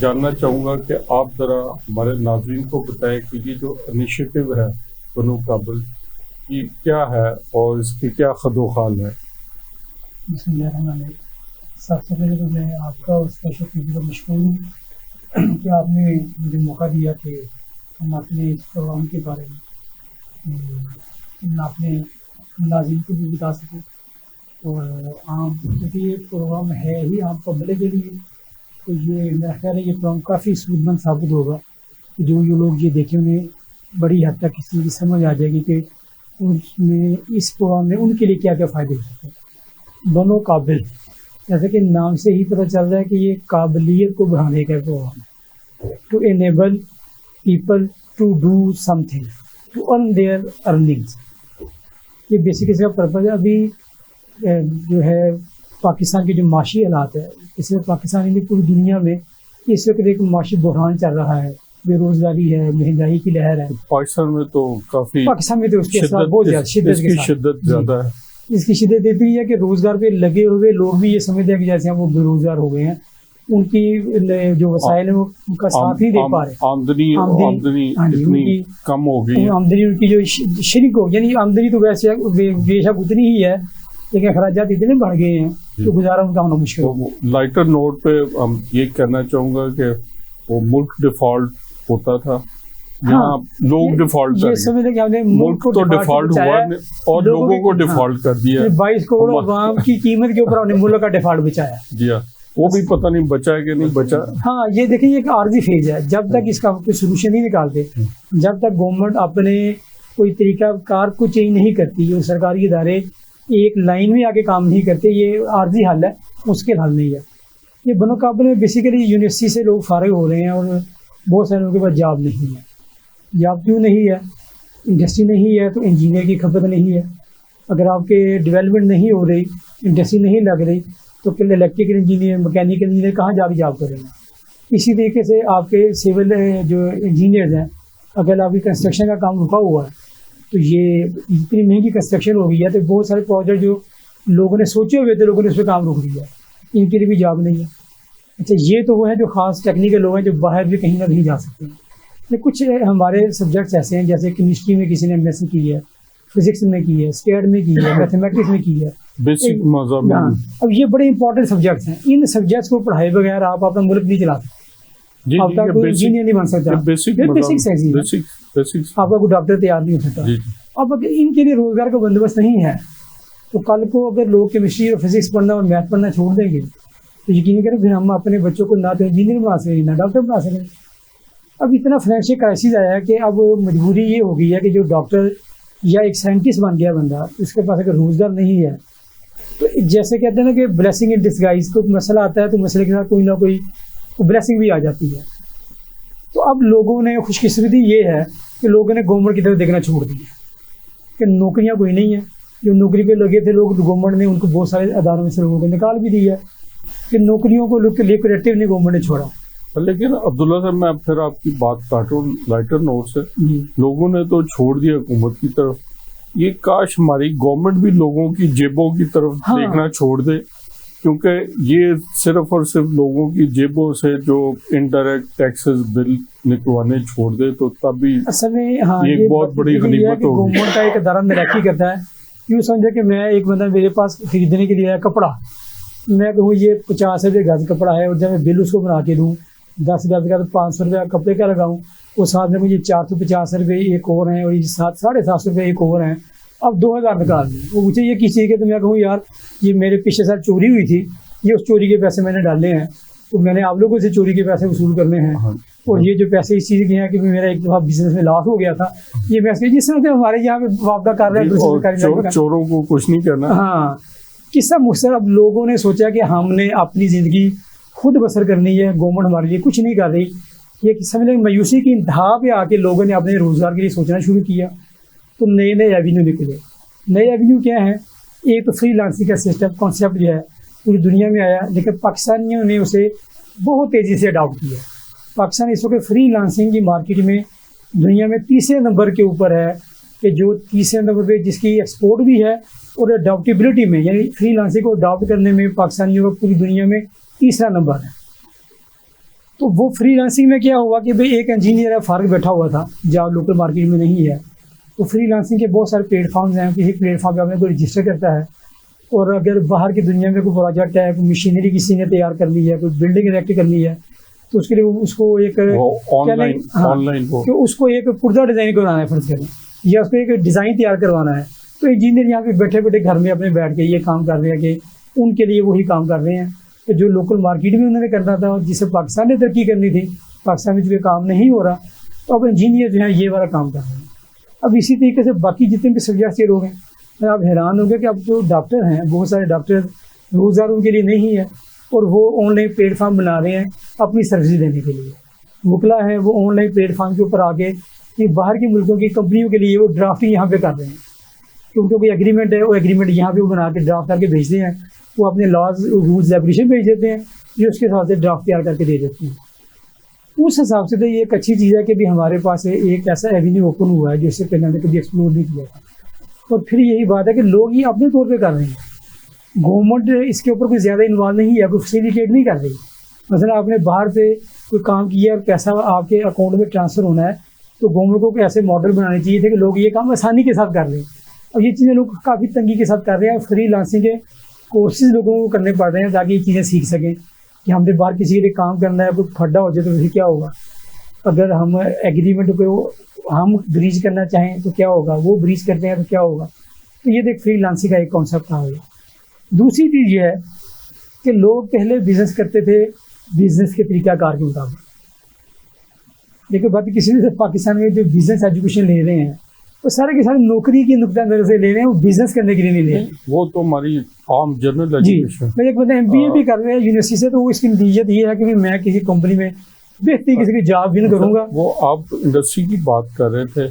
जानना चाहूँगा कि आप ज़रा हमारे नाज़रीन को बताएं कि ये जो इनिशिएटिव है बनो काबिल, ये क्या है और इसकी क्या खदोखाल है। बिस्मिल्लाहिर्रहमानिर्रहीम। सबसे पहले तो मैं आपका और उसका शुक्रिया मशकूर हूँ कि आपने मुझे मौका दिया कि हम अपने इस प्रोग्राम के बारे में अपने नाज़रीन को भी बता सकें। और आम क्योंकि ये प्रोग्राम है ही आम पब्लिक के लिए, तो ये मेरा ख्याल है ये प्रोग्राम काफ़ी सूदमंद साबित होगा कि जो ये लोग ये देखें उन्हें बड़ी हद तक किसी की समझ आ जाएगी कि उसमें इस प्रोग्राम में उनके लिए क्या क्या फ़ायदे हो सकते हैं। बनो काबिल, जैसे कि नाम से ही पता चल रहा है कि ये काबिलियत को बढ़ाने का प्रोग्राम है। To enable people to do something to earn their earnings, ये बेसिक इसका पर्पज़ है। अभी जो है पाकिस्तान के जो माशी हालात है, इसमें पाकिस्तान नहीं पूरी दुनिया में इस वक्त एक माशी बहरान चल रहा है, बेरोजगारी है, महंगाई की लहर है। पाकिस्तान में तो काफ़ी, पाकिस्तान में तो उसकी असर बहुत ज़्यादा शिद्दत ज़्यादा है। इसकी शिद्दत इतनी है कि रोज़गार पे लगे हुए लोग भी ये समझते हैं कि जैसे हम वो बेरोजगार हो गए हैं, उनकी जो वसाइल है वो उनका साथ नहीं दे पा रहे। आमदनी इतनी कम हो गई, आमदनी उनकी जो शरीक हो, यानी आमदनी तो वैसे बेशक उतनी ही है लेकिन अखराजात इतने बढ़ गए हैं तो गुजारा उनका होना मुश्किल हो। लाइटर नोट पे हम ये कहना चाहूँगा कि वो मुल्क डिफॉल्ट होता था, यहाँ लोग डिफॉल्ट कर समझ लें कि हमने मुल्क तो डिफॉल्ट हुआ और लोगों को डिफॉल्ट कर दिया। 22 करोड़ अवाम की कीमत के ऊपर हमने मुल्क का डिफॉल्ट बचाया। जी हाँ, वो भी पता नहीं बचा है कि नहीं बचा। हाँ, ये देखिए एक आर्जी फेज है, जब तक इसका कोई सोल्यूशन नहीं निकालते, जब तक गवर्नमेंट अपने कोई तरीका कार को चेंज नहीं करती, जो सरकारी इदारे एक लाइन में आके काम नहीं करते, ये आर्जी हल है, मुश्किल हल नहीं है। ये बनो काबिल में बेसिकली यूनिवर्सिटी से लोग फारिग हो रहे हैं और बहुत सारे लोगों के पास जॉब नहीं है। जॉब क्यों नहीं है? इंडस्ट्री नहीं है तो इंजीनियर की खपत नहीं है। अगर आपके डेवलपमेंट नहीं हो रही, इंडस्ट्री नहीं लग रही, तो फिर इलेक्ट्रिकल इंजीनियर, मैकेनिकल इंजीनियर कहाँ जाके जॉब करेंगे। इसी तरीके से आपके सिविल जो इंजीनियर्स हैं, अगर आपकी कंस्ट्रक्शन का काम रुका हुआ है तो ये इतनी महंगी कंस्ट्रक्शन हो गई है तो बहुत सारे प्रोजेक्ट जो लोगों ने सोचे हुए थे, लोगों ने उस पर काम रोक दिया, इनके लिए भी जॉब नहीं है। अच्छा, ये तो वो है जो ख़ास टेक्निकल लोग हैं जो बाहर भी कहीं ना कहीं जा सकते हैं। लेकिन कुछ हमारे सब्जेक्ट्स ऐसे हैं, जैसे केमिस्ट्री में किसी ने एमएससी की है, फिजिक्स में की है, स्टेट में की है, मैथमेटिक्स में की है, बेसिक मज़ामीन। अब ये बड़े इंपॉर्टेंट सब्जेक्ट्स हैं। इन सब्जेक्ट्स को पढ़ाए बगैर आप अपना मुल्क नहीं चला सकते। आपका कोई इंजीनियर नहीं बन सकता, आपका कोई डॉक्टर तैयार नहीं हो सकता। अब अगर इनके लिए रोजगार का बंदोबस्त नहीं है तो कल को अगर लोग केमिस्ट्री और फिजिक्स पढ़ना और मैथ पढ़ना छोड़ देंगे तो यकीन करें फिर हम अपने बच्चों को ना तो इंजीनियर बना सकेंगे ना डॉक्टर बना सकेंगे। अब इतना फाइनेंशियल क्राइसिस आया है कि अब मजबूरी ये हो गई है कि जो डॉक्टर या एक साइंटिस्ट बन गया बंदा, उसके पास अगर रोजगार नहीं है तो जैसे कहते हैं ना कि ब्लेसिंग इन डिस्गाइज, कोई मसला आता है तो मसले के साथ कोई ना कोई ब्लेसिंग भी आ जाती है। तो अब लोगों ने, खुशकिस्मती ये है कि लोगों ने गवर्नमेंट की तरफ देखना छोड़ दिया कि नौकरियां कोई नहीं है। जो नौकरी पे लगे थे लोग, गवर्नमेंट ने उनको बहुत सारे अदारों में से लोगों को निकाल भी दिया कि नौकरियों को लिक्विडेटिव नहीं गवर्नमेंट ने छोड़ा। लेकिन अब्दुल्ला साहब, मैं फिर आपकी बात काटूं लाइटर नोट से, लोगों ने तो छोड़ दिया हुकूमत की तरफ, ये काश हमारी गवर्नमेंट भी लोगों की जेबों की तरफ देखना छोड़ दे, क्योंकि ये सिर्फ और सिर्फ लोगों की जेबों से जो इनडायरेक्ट टैक्सेस बिल निकलवाने छोड़ दे तो तब भी असल में ये बहुत बड़ी गनीमत होगी। गवर्नमेंट का एक अदारा तरक्की करता है, यूँ समझे कि मैं एक बंदा मेरे पास खरीदने के लिए आया कपड़ा, मैं कहूँ ये 50 रुपये गज कपड़ा है और जब मैं बिल उसको बना के दूँ 10 गज का तो 500 रुपये कपड़े का लगाऊँ, और साथ में मुझे 450 रुपये एक और हैं और ये 750 रुपये एक और हैं, अब 2000 निकाल दें। वो मुझे ये किस चीज़ के, तो मैं कहूँ यार ये मेरे पिछले साल चोरी हुई थी, ये उस चोरी के पैसे मैंने डाले हैं, तो मैंने आप लोगों से चोरी के पैसे वसूल करने हैं। और ये जो पैसे इस चीज़ के हैं कि मेरा एक दफ़ा बिजनेस में लॉस हो गया था, ये पैसे जिस तरह से हमारे यहाँ पे वापदा कर रहे हैं, चोरों को कुछ नहीं करना। हाँ, किस्सा मुख्तर। अब लोगों ने सोचा कि हमने अपनी ज़िंदगी खुद बसर करनी है, गवर्नमेंट हमारे लिए कुछ नहीं कर रही। ये समझ लें मायूसी की इंतहा पे आके लोगों ने अपने रोज़गार के लिए सोचना शुरू किया, तो नए नए एवेन्यू निकले। नए एवेन्यू क्या है? एक तो फ्रीलांसिंग का सिस्टम कॉन्सेप्ट जो है पूरी दुनिया में आया, लेकिन पाकिस्तानियों ने उसे बहुत तेज़ी से अडॉप्ट किया। पाकिस्तान इस वक्त फ्रीलांसिंग की मार्केट में दुनिया में तीसरे नंबर के ऊपर है, कि जो तीसरे नंबर पे जिसकी एक्सपोर्ट भी है और अडॉप्टेबिलिटी में, यानी फ्रीलांसिंग को अडॉप्ट करने में पाकिस्तानियों का पूरी दुनिया में तीसरा नंबर है। तो वो फ्रीलांसिंग में क्या हुआ कि भाई एक इंजीनियर है फारग बैठा हुआ था जहाँ लोकल मार्केट में नहीं है, तो फ्रीलांसिंग के बहुत सारे प्लेटफॉर्म्स हैं, किसी प्लेटफॉर्म पे अपने को रजिस्टर करता है और अगर बाहर की दुनिया में कोई प्रोजेक्ट है, कोई मशीनरी किसी ने तैयार कर ली है, कोई बिल्डिंग इरेक्ट करनी है, तो उसके लिए उसको एक ऑनलाइन कि उसको एक पुर्जा डिज़ाइन करवाना है फर्ज करें, या उसको एक डिज़ाइन तैयार करवाना है, तो इंजीनियर यहाँ पे बैठे बैठे घर में अपने बैठ के ये काम कर रहे हैं कि उनके लिए वही काम कर रहे हैं। तो जो लोकल मार्केट में उन्होंने करना था जिसे पाकिस्तान ने तरक्की करनी थी, पाकिस्तान में जो काम नहीं हो रहा, तो अब इंजीनियर जो है ये वाला काम कर रहे हैं। अब इसी तरीके से बाकी जितने भी सब्जेक्ट्स के लोग हैं, आप हैरान होंगे कि अब जो डॉक्टर हैं, बहुत सारे डॉक्टर रोज़गार उनके लिए नहीं है और वो ऑनलाइन प्लेटफॉर्म बना रहे हैं अपनी सर्विस देने के लिए। वकला है वो ऑनलाइन प्लेटफॉर्म के ऊपर आके कि बाहर के मुल्कों की कंपनियों के लिए वो ड्राफ्टिंग यहाँ पे कर रहे हैं, क्योंकि कोई एग्रीमेंट है, वो एग्रीमेंट यहाँ पे वो बना के ड्राफ्ट करके भेजते हैं, वो अपने लॉज रूल्स एप्लीकेशन भेज देते हैं, जो उसके हिसाब से ड्राफ्ट तैयार करके दे देते हैं। उस हिसाब से तो ये एक अच्छी चीज़ है कि भी हमारे पास एक ऐसा एवेन्यू ओपन हुआ है जिससे पहले हमने कभी एक्सप्लोर नहीं किया था। और फिर यही बात है कि लोग ये अपने तौर पे कर रहे हैं, गवर्नमेंट इसके ऊपर कोई ज़्यादा इन्वॉल्व नहीं है, कोई फैसिलिटेट नहीं कर रही। मतलब आपने बाहर से कोई काम किया और पैसा आपके अकाउंट में ट्रांसफ़र होना है, तो गवर्नमेंट को ऐसे मॉडल बनाने चाहिए थे कि लोग ये काम आसानी के साथ कर लें। और ये चीज़ें लोग काफ़ी तंगी के साथ कर रहे हैं, फ्रीलांसिंग के कोर्सेज लोगों को करने पड़ रहे हैं ताकि ये चीज़ें सीख सकें कि हमने बाहर किसी के लिए काम करना है, कोई खड्डा हो जाए तो फिर क्या होगा, अगर हम एग्रीमेंट को हम ब्रीच करना चाहें तो क्या होगा, वो ब्रीच करते हैं तो क्या होगा। तो ये देख फ्रीलांसिंग का एक कॉन्सेप्ट आ गया। दूसरी चीज़ ये है कि लोग पहले बिजनेस करते थे बिजनेस के तरीक़ाकार के मुताबिक, लेकिन बात किसी ने पाकिस्तान में जो बिजनेस एजुकेशन ले रहे हैं वो सारे के सारे नौकरी की नुक्ता नज़र से ले रहे हैं, वो बिजनेस करने के लिए नहीं ले रहे। वो तो हमारी आम जनरल जी, एजुकेशन। मैं एक बंदा MBA भी कर रहे हैं यूनिवर्सिटी से, तो इसकी नतीजत ये है कि भी मैं किसी कंपनी में बेहतरीन किसी की जॉब भी नहीं करूँगा। वो आप इंडस्ट्री की बात कर रहे थे,